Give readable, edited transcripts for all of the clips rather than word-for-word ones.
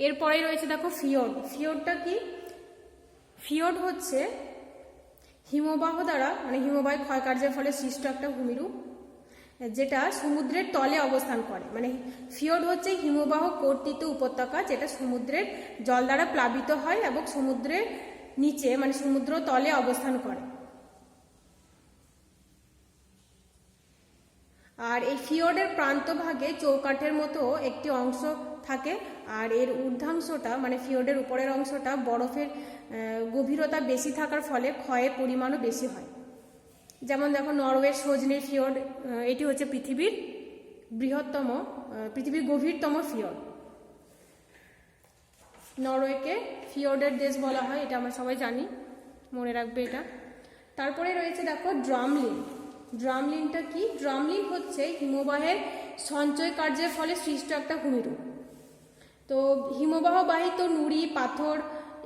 এরপরে রয়েছে দেখো ফিওর্ড। ফিওর্ডটা কি? ফিওর্ড হচ্ছে হিমবাহ দ্বারা মানে হিমবাহের ক্ষয়কার্যের ফলে সৃষ্ট একটা ভূমিরূপ, যেটা সমুদ্রের তলে অবস্থান করে। মানে ফিওর্ড হচ্ছে হিমবাহ কর্তৃত উপত্যকা, যেটা সমুদ্রের জল দ্বারা প্লাবিত হয় এবং সমুদ্রের নিচে মানে সমুদ্র তলে অবস্থান করে। আর এই ফিওর্ডের প্রান্তভাগে চৌকাঠের মতো একটি অংশ থাকে, আর এর ঊর্ধ্বাংশটা মানে ফিওর্ডের উপরের অংশটা বরফের গভীরতা বেশি থাকার ফলে ক্ষয়ের পরিমাণও বেশি হয়। যেমন দেখো নরওয়ের সজনে ফিওর্ড, এটি হচ্ছে পৃথিবীর গভীরতম ফিওর্ড। নরওয়েকে ফিওর্ডের দেশ বলা হয়, এটা আমরা সবাই জানি, মনে রাখবে এটা। তারপরে রয়েছে দেখো ড্রামলিন। ড্রামলিনটা কি? ড্রামলিন হচ্ছে হিমবাহের সঞ্চয় কার্যের ফলে সৃষ্ট একটা ভূমিরূপ। তো হিমবাহ বাহিত নুড়ি পাথর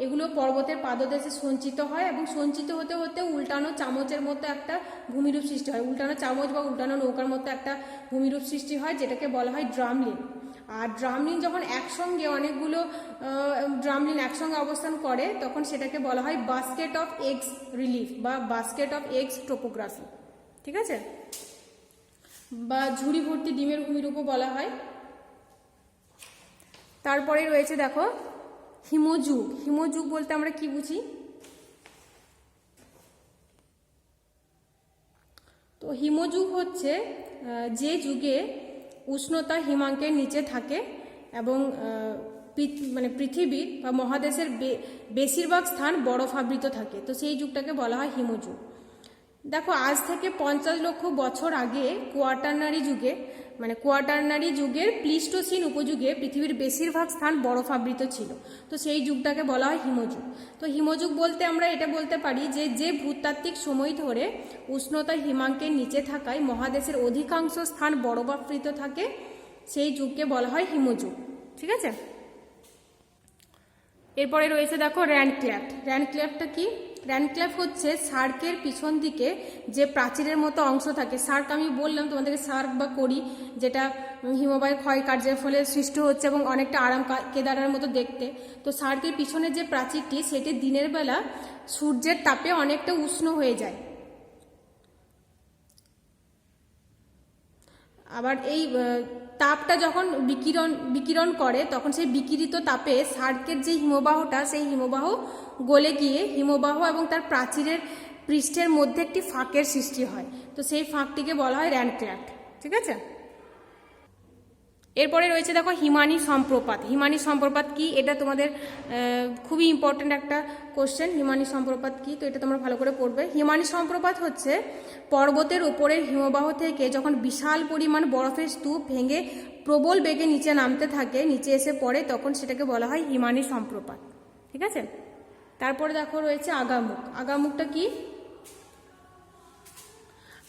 এগুলো পর্বতের পাদদেশে সঞ্চিত হয় এবং সঞ্চিত হতে হতে উল্টানো চামচের মতো একটা ভূমিরূপ সৃষ্টি হয়। উল্টানো চামচ বা উল্টানো নৌকার মতো একটা ভূমিরূপ সৃষ্টি হয়, যেটাকে বলা হয় ড্রামলিন। আর ড্রামলিন যখন একসঙ্গে অনেকগুলো ড্রামলিন একসঙ্গে অবস্থান করে তখন সেটাকে বলা হয় বাস্কেট অফ এগস রিলিফ বা বাস্কেট অফ এগস টোপোগ্রাফি। ঠিক আছে, বা ঝুড়ি ভর্তি ডিমের ভূমিরূপও বলা হয়। তারপরে রয়েছে দেখো হিমযুগ। হিমযুগ বলতে আমরা কি বুঝি? তো হিমযুগ হচ্ছে যে যুগে উষ্ণতা হিমাঙ্কের নিচে থাকে এবং মানে পৃথিবীর বা মহাদেশের বেশিরভাগ স্থান বরফাবৃত থাকে, তো সেই যুগটাকে বলা হয় হিমযুগ। দেখো আজ থেকে 50 লক্ষ বছর আগে কোয়াটারনারি যুগের প্লিস্টোসিন উপযুগে পৃথিবীর বেশিরভাগ স্থান বরফাবৃত ছিল, তো সেই যুগটাকে বলা হয় হিমযুগ। তো হিমযুগ বলতে আমরা এটা বলতে পারি যে ভূতাত্ত্বিক সময় ধরে উষ্ণতা হিমাঙ্কের নিচে থাকায় মহাদেশের অধিকাংশ স্থান বরফাবৃত থাকে, সেই যুগকে বলা হয় হিমযুগ। ঠিক আছে, এরপরে রয়েছে দেখো র্যানক্ল্যাফট। র্যানক্ল্যাফটটা কি? র্যানক্ল্যাফট হচ্ছে সার্কের পিছন দিকে যে প্রাচীরের মতো অংশ থাকে। সার্ক আমি বললাম তোমাদেরকে, সার্ক বা কড়ি, যেটা হিমবাহের ক্ষয় কার্যের ফলে সৃষ্ট হচ্ছে এবং অনেকটা আরাম কেদারের মতো দেখতে। তো সার্কের পিছনে যে প্রাচীরটি সেটি দিনের বেলা সূর্যের তাপে অনেকটা উষ্ণ হয়ে যায়। আবার এই তাপটা যখন বিকিরণ করে তখন সেই বিকিরিত তাপে সার্কের যে হিমবাহটা সেই হিমবাহ গলে গিয়ে হিমবাহ এবং তার প্রাচীরের পৃষ্ঠের মধ্যে একটি ফাঁকের সৃষ্টি হয়, তো সেই ফাঁকটিকে বলা হয় র্যানক্ল্যাফট। ঠিক আছে, এরপরে রয়েছে দেখো হিমানি সম্প্রপাত। হিমানি সম্প্রপাত কি? এটা তোমাদের খুবই ইম্পর্ট্যান্ট একটা কোশ্চেন। হিমানি সম্প্রপাত কি? তো এটা তোমরা ভালো করে পড়বে। হিমানি সম্প্রপাত হচ্ছে পর্বতের উপরের হিমবাহ থেকে যখন বিশাল পরিমাণ বরফের স্তূপ ভেঙে প্রবল বেগে নিচে নামতে থাকে, নিচে এসে পড়ে, তখন সেটাকে বলা হয় হিমানি সম্প্রপাত। ঠিক আছে, তারপরে দেখো রয়েছে আগামুখ। আগামুখটা কি?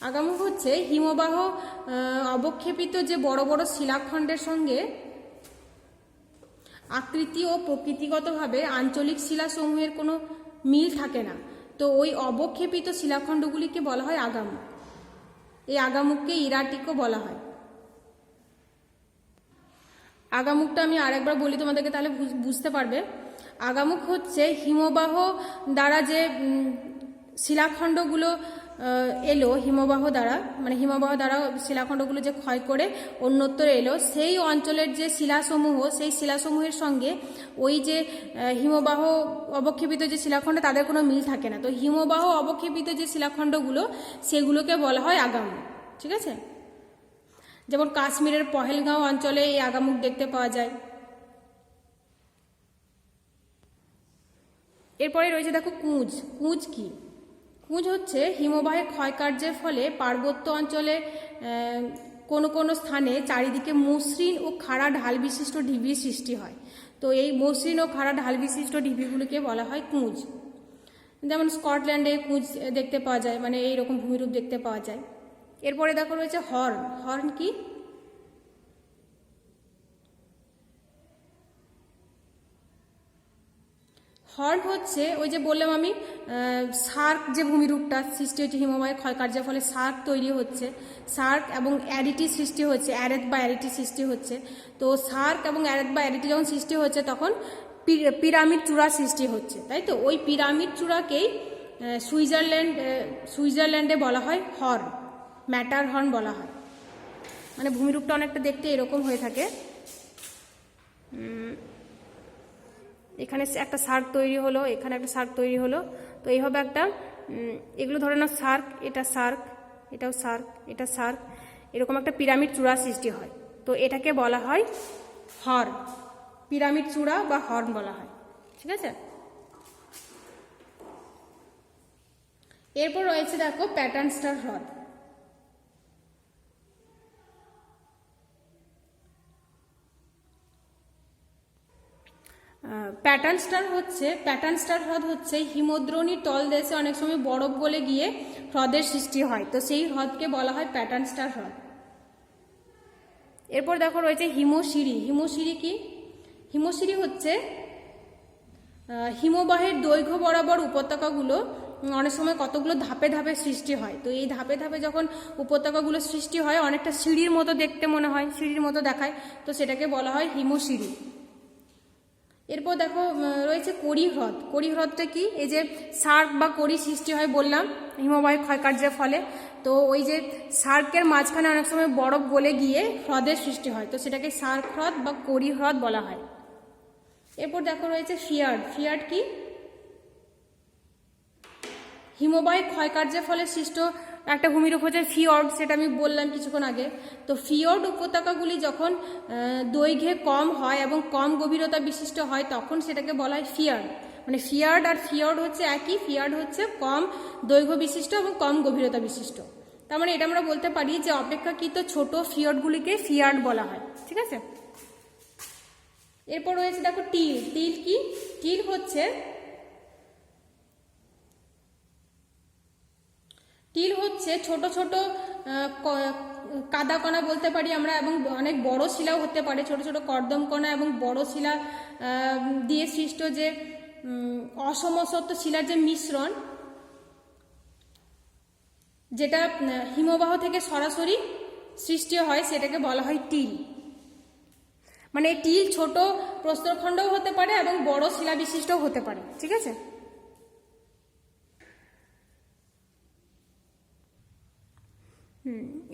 আগামুখ হচ্ছে হিমবাহ অবক্ষেপিত যে বড় বড় শিলাখণ্ডের সঙ্গে আকৃতি ও প্রকৃতিগতভাবে আঞ্চলিক শিলাসমূহের কোনো মিল থাকে না, তো ওই অবক্ষেপিত শিলাখণ্ডগুলিকে বলা হয় আগামুখ। এই আগামুখকে ইরাটিকও বলা হয়। আগামুখটা আমি আরেকবার বলি তোমাদেরকে, তাহলে বুঝতে পারবে। আগামুখ হচ্ছে হিমবাহ দ্বারা যে শিলাখণ্ডগুলো এলো হিমবাহ দ্বারা শিলাখণ্ডগুলো যে ক্ষয় করে অন্যত্র এলো, সেই অঞ্চলের যে শিলাসমূহ সেই শিলাসমূহের সঙ্গে ওই যে হিমবাহ অবক্ষেপিত যে শিলাখণ্ড তাদের কোনো মিল থাকে না, তো হিমবাহ অবক্ষেপিত যে শিলাখণ্ডগুলো সেগুলোকে বলা হয় আগামুখ। ঠিক আছে, যেমন কাশ্মীরের পহেলগাঁও অঞ্চলে এই আগামুখ দেখতে পাওয়া যায়। এরপরে রয়েছে দেখো কুঁজ। কুঁজ কি? কুঁজ হচ্ছে হিমবাহের ক্ষয়কার্যের ফলে পার্বত্য অঞ্চলে কোনো কোনো স্থানে চারিদিকে মসৃণ ও খাড়া ঢাল বিশিষ্ট ঢিবির সৃষ্টি হয়, তো এই মসৃণ ও খাড়া ঢাল বিশিষ্ট ঢিবিগুলিকে বলা হয় কুঁজ। যেমন স্কটল্যান্ডে কুঁজ দেখতে পাওয়া যায়, মানে এইরকম ভূমিরূপ দেখতে পাওয়া যায়। এরপরে দেখো রয়েছে হর্ন। হর্ন কি? হর্ন হচ্ছে ওই যে বললাম আমি সার্ক যে ভূমিরূপটা সৃষ্টি হচ্ছে হিমবাহের ক্ষয়কার্যের ফলে সার্ক তৈরি হচ্ছে, সার্ক এবং অ্যারিটি সৃষ্টি হচ্ছে, অ্যারেথ বা অ্যারিটি সৃষ্টি হচ্ছে। তো সার্ক এবং অ্যারেথ বা অ্যারিটি যখন সৃষ্টি হচ্ছে তখন পিরামিড চূড়া সৃষ্টি হচ্ছে, তাই তো? ওই পিরামিড চূড়াকেই সুইজারল্যান্ডে বলা হয় হর্ন, ম্যাটার হর্ন বলা হয়। মানে ভূমিরূপটা অনেকটা দেখতে এরকম হয়ে থাকে। এখানে একটা সার্ক তৈরি হলো, এখানে একটা সার্ক তৈরি হলো। তো এইভাবে একটা এগুলো ধরে নাও সার্ক, এটা সার্ক, এটাও সার্ক, এটা সার্ক, এরকম একটা পিরামিড চূড়া সৃষ্টি হয়। তো এটাকে বলা হয় হর্ন, পিরামিড চূড়া বা হর্ন বলা হয়, ঠিক আছে? এরপর রয়েছে দেখো প্যাটার্ন স্টার হ্রদ। প্যাটার্ন স্টার হ্রদ হচ্ছে হিমদ্রোণীর তলদেশে অনেক সময় বরফ গলে গিয়ে হ্রদের সৃষ্টি হয়। তো সেই হ্রদকে বলা হয় প্যাটার্ন স্টার হ্রদ। এরপর দেখো রয়েছে হিমশিরি। হিমশিরি কি? হিমশিরি হচ্ছে হিমবাহের দৈর্ঘ্য বরাবর উপত্যকাগুলো অনেক সময় কতগুলো ধাপে ধাপে সৃষ্টি হয়। তো এই ধাপে ধাপে যখন উপত্যকাগুলো সৃষ্টি হয় অনেকটা সিঁড়ির মতো দেখতে মনে হয়, সিঁড়ির মতো দেখায়, তো সেটাকে বলা হয় হিমশিরি। এরপর দেখো রয়েছে করি হ্রদ। করি হ্রদটা কি? এই যে সার্ক বা করি সৃষ্টি হয় বললাম হিমবাহের ক্ষয়কার্যের ফলে, তো ওই যে সার্কের মাঝখানে অনেক সময় বরফ গলে গিয়ে হ্রদের সৃষ্টি হয়, তো সেটাকে সার্ক হ্রদ বা করি হ্রদ বলা হয়। এরপর দেখো রয়েছে ফিয়ার্ড। ফিয়ার্ড কি? হিমবাহের ক্ষয়কার্যের ফলে সৃষ্ট একটা ভূমিরূপ হচ্ছে ফিয়র্ড, সেটা আমি বললাম কিছুক্ষণ আগে। তো ফিয়র্ড উপত্যকাগুলি যখন দৈর্ঘ্যে কম হয় এবং কম গভীরতা বিশিষ্ট হয় তখন সেটাকে বলা হয় ফিয়ার্ড। মানে ফিয়ার্ড আর ফিয়র্ড হচ্ছে একই। ফিয়ার্ড হচ্ছে কম দৈর্ঘ্য বিশিষ্ট এবং কম গভীরতা বিশিষ্ট। তার মানে এটা আমরা বলতে পারি যে অপেক্ষাকৃত ছোট ফিয়র্ডগুলিকে ফিয়ার্ড বলা হয়, ঠিক আছে? এরপর রয়েছে দেখো টিল। টিল কি? টিল হচ্ছে ছোট ছোট কাদা কণা বলতে পারি আমরা, এবং অনেক বড় শিলাও হতে পারে, ছোট ছোট কর্দম কণা এবং বড় শিলা দিয়ে সৃষ্ট যে অসমসত্ব শিলার যে মিশ্রণ, যেটা হিমবাহ থেকে সরাসরি সৃষ্টি হয়, সেটাকে বলা হয় টিল। মানে টিল ছোট প্রস্তরখণ্ডও হতে পারে এবং বড় শিলা বিশিষ্টও হতে পারে, ঠিক আছে?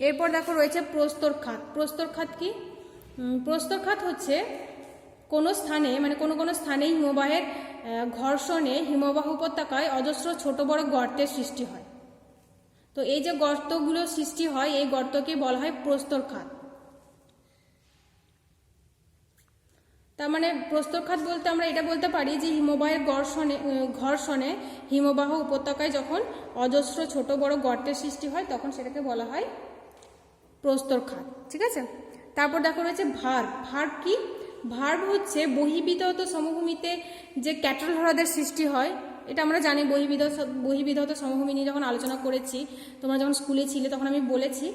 এরপর দেখো রয়েছে প্রস্তরখাত। প্রস্তরখাত কি? প্রস্তরখাত হচ্ছে কোনো স্থানে, মানে কোনো স্থানে হিমবাহের ঘর্ষণে হিমবাহ উপত্যকায় অজস্র ছোট বড় গর্তের সৃষ্টি হয়। তো এই যে গর্তগুলো সৃষ্টি হয় এই গর্তকে বলা হয় প্রস্তরখাত। তার মানে প্রস্তরখাত বলতে আমরা এটা বলতে পারি যে হিমবাহের ঘর্ষণে হিমবাহ উপত্যকায় যখন অজস্র ছোট বড় গর্তের সৃষ্টি হয় তখন সেটাকে বলা হয় প্রস্তরখাত, ঠিক আছে? তারপর দেখো রয়েছে ভার্ব। ভার্ব কি? ভার্ব হচ্ছে বহির্বিধৌত সমভূমিতে যে ক্যাটল হ্রদের সৃষ্টি হয়। এটা আমরা জানি, বহির্বিধৌত সমভূমি নিয়ে যখন আলোচনা করেছি, তোমরা যখন স্কুলে ছিলে তখন আমি বলেছি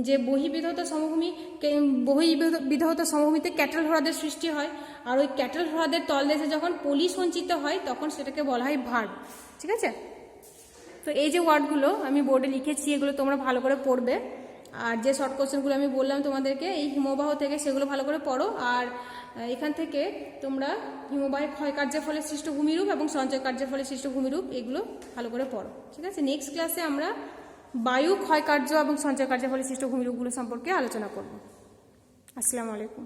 যে বহির্বিধৌত সমভূমিতে ক্যাটল হ্রদের সৃষ্টি হয়, আর ওই ক্যাটল হ্রদের তলদেশে যখন পলি সঞ্চিত হয় তখন সেটাকে বলা হয় ভার্ব, ঠিক আছে? তো এই যে ওয়ার্ডগুলো আমি বোর্ডে লিখেছি এগুলো তোমরা ভালো করে পড়বে, আর যে শর্ট কোশ্চেনগুলো আমি বললাম তোমাদেরকে এই হিমবাহ থেকে সেগুলো ভালো করে পড়ো। আর এখান থেকে তোমরা হিমবাহের ক্ষয়কার্যের ফলে সৃষ্ট ভূমিরূপ এবং সঞ্চয় কার্যের ফলে সৃষ্ট ভূমিরূপ এগুলো ভালো করে পড়ো, ঠিক আছে? নেক্সট ক্লাসে আমরা বায়ু ক্ষয়কার্য এবং সঞ্চয় কার্যের ফলে সৃষ্ট ভূমিরূপগুলো সম্পর্কে আলোচনা করব। আসসালামু আলাইকুম।